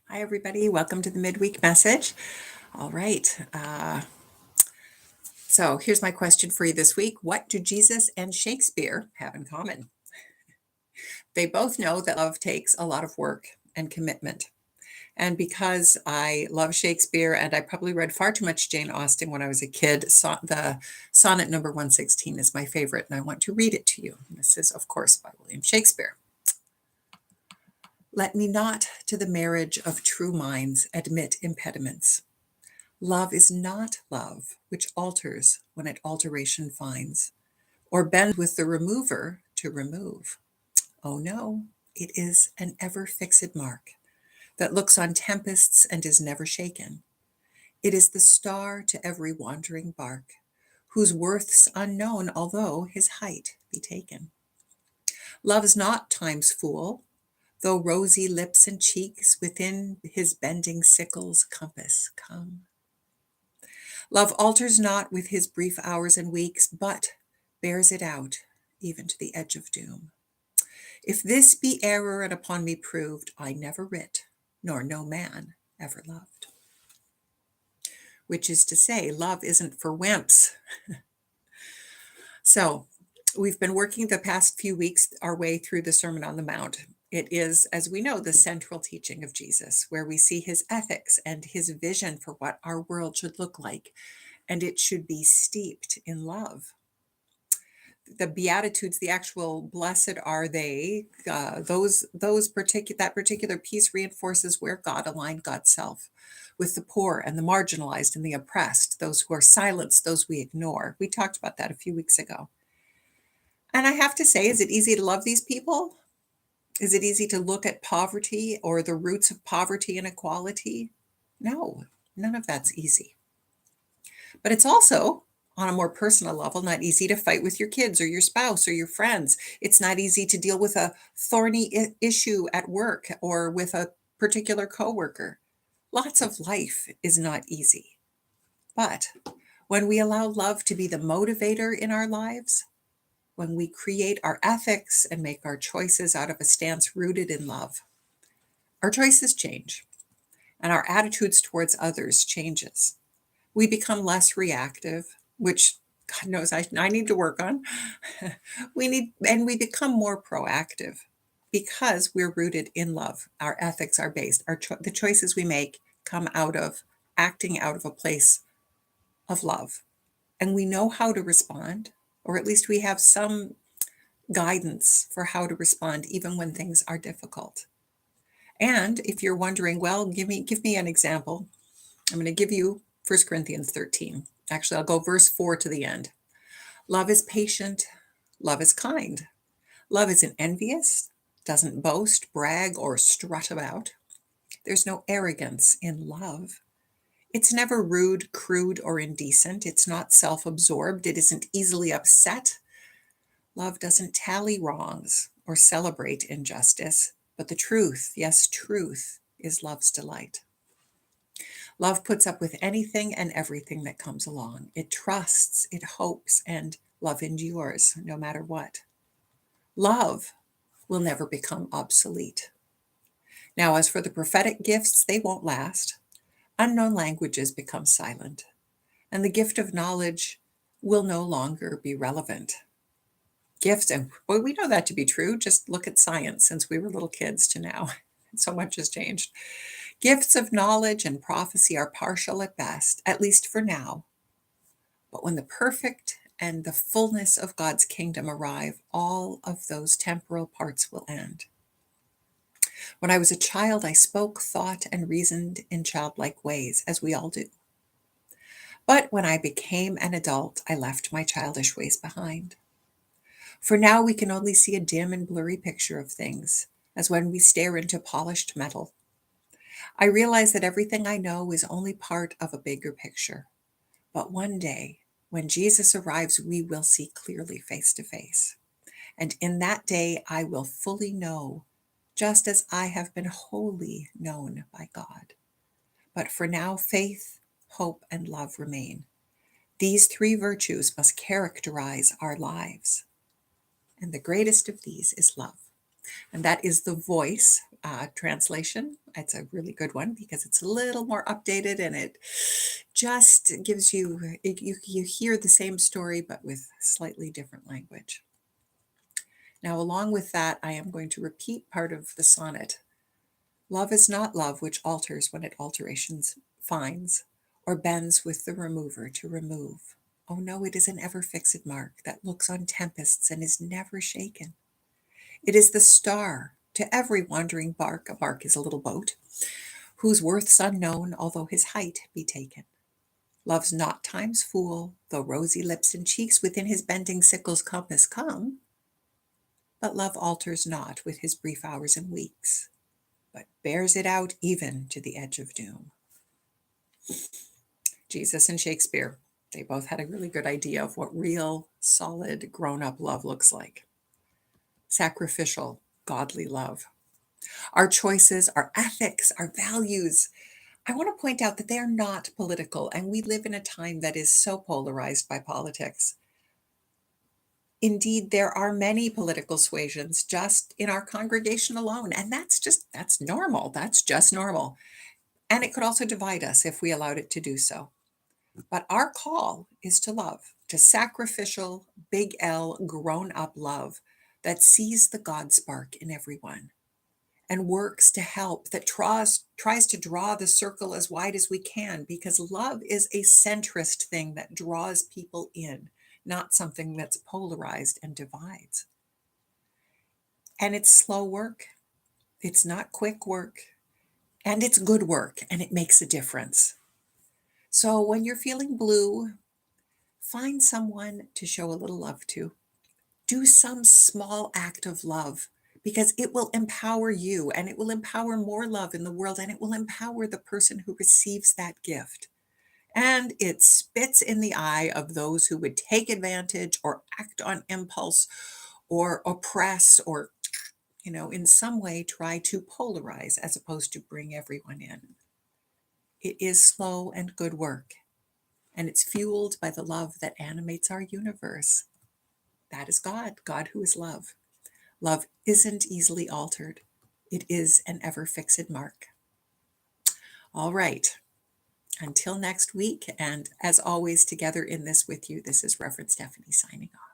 Hi, everybody. Welcome to the Midweek Message. All right. So here's my question for you this week. What do Jesus and Shakespeare have in common? They both know that love takes a lot of work and commitment. And because I love Shakespeare and I probably read far too much Jane Austen when I was a kid, the sonnet number 116 is my favorite, and I want to read it to you. This is, of course, by William Shakespeare. Let me not to the marriage of true minds admit impediments. Love is not love, which alters when it alteration finds, or bends with the remover to remove. Oh no, it is an ever fixed mark that looks on tempests and is never shaken. It is the star to every wandering bark, whose worth's unknown although his height be taken. Love's not time's fool, though rosy lips and cheeks within his bending sickle's compass come. Love alters not with his brief hours and weeks, but bears it out, even to the edge of doom. If this be error and upon me proved, I never writ, nor no man ever loved. Which is to say, love isn't for wimps. So, we've been working the past few weeks our way through the Sermon on the Mount. It is, as we know, the central teaching of Jesus, where we see his ethics and his vision for what our world should look like, and it should be steeped in love. The Beatitudes, the actual blessed are they, that particular piece reinforces where God aligned God's self with the poor and the marginalized and the oppressed, those who are silenced, those we ignore. We talked about that a few weeks ago. And I have to say, is it easy to love these people? Is it easy to look at poverty or the roots of poverty and inequality? No, none of that's easy. But it's also, on a more personal level, not easy to fight with your kids or your spouse or your friends. It's not easy to deal with a thorny issue at work or with a particular coworker. Lots of life is not easy. But when we allow love to be the motivator in our lives, when we create our ethics and make our choices out of a stance rooted in love, our choices change and our attitudes towards others changes. We become less reactive, which God knows I need to work on. We become more proactive because we're rooted in love. Our ethics are based, the choices we make come out of acting out of a place of love. And we know how to respond, or at least we have some guidance for how to respond even when things are difficult. And if you're wondering, well, give me an example. I'm going to give you 1 Corinthians 13. Actually, I'll go verse 4 to the end. Love is patient. Love is kind. Love isn't envious, doesn't boast, brag, or strut about. There's no arrogance in love. It's never rude, crude, or indecent. It's not self-absorbed. It isn't easily upset. Love doesn't tally wrongs or celebrate injustice, but the truth, yes, truth, is love's delight. Love puts up with anything and everything that comes along. It trusts, it hopes, and love endures no matter what. Love will never become obsolete. Now, as for the prophetic gifts, they won't last. Unknown languages become silent, and the gift of knowledge will no longer be relevant. Gifts, and boy, we know that to be true. Just look at science since we were little kids to now. So much has changed. Gifts of knowledge and prophecy are partial at best, at least for now. But when the perfect and the fullness of God's kingdom arrive, all of those temporal parts will end. When I was a child, I spoke, thought, and reasoned in childlike ways, as we all do. But when I became an adult, I left my childish ways behind. For now we can only see a dim and blurry picture of things, as when we stare into polished metal. I realize that everything I know is only part of a bigger picture. But one day, when Jesus arrives, we will see clearly face to face. And in that day, I will fully know, just as I have been wholly known by God. But for now, faith, hope, and love remain. These three virtues must characterize our lives. And the greatest of these is love. And that is the Voice translation It's a really good one because it's a little more updated and it just gives you hear the same story but with slightly different language. Now, along with that, I am going to repeat part of the sonnet. Love is not love which alters when it alterations finds, or bends with the remover to remove. Oh no, it is an ever fixed mark that looks on tempests and is never shaken. It is the star to every wandering bark. A bark is a little boat, whose worth's unknown, although his height be taken. Love's not time's fool, though rosy lips and cheeks within his bending sickle's compass come. But love alters not with his brief hours and weeks, but bears it out even to the edge of doom. Jesus and Shakespeare, they both had a really good idea of what real, solid, grown-up love looks like. Sacrificial, godly love. Our choices, our ethics, our values, I want to point out that they are not political, and we live in a time that is so polarized by politics. Indeed, there are many political suasions just in our congregation alone, and that's normal. That's just normal. And it could also divide us if we allowed it to do so. But our call is to love, to sacrificial, big L, grown up love that sees the God spark in everyone and works to help, that tries to draw the circle as wide as we can, because love is a centrist thing that draws people in, not something that's polarized and divides. And it's slow work. It's not quick work. And it's good work, and it makes a difference. So when you're feeling blue, find someone to show a little love to. Do some small act of love, because it will empower you and it will empower more love in the world, and it will empower the person who receives that gift. And it spits in the eye of those who would take advantage or act on impulse or oppress or, in some way try to polarize as opposed to bring everyone in. It is slow and good work, and it's fueled by the love that animates our universe. That is God, God who is love. Love isn't easily altered. It is an ever fixed mark. All right. Until next week, and as always, together in this with you, this is Reverend Stephanie signing off.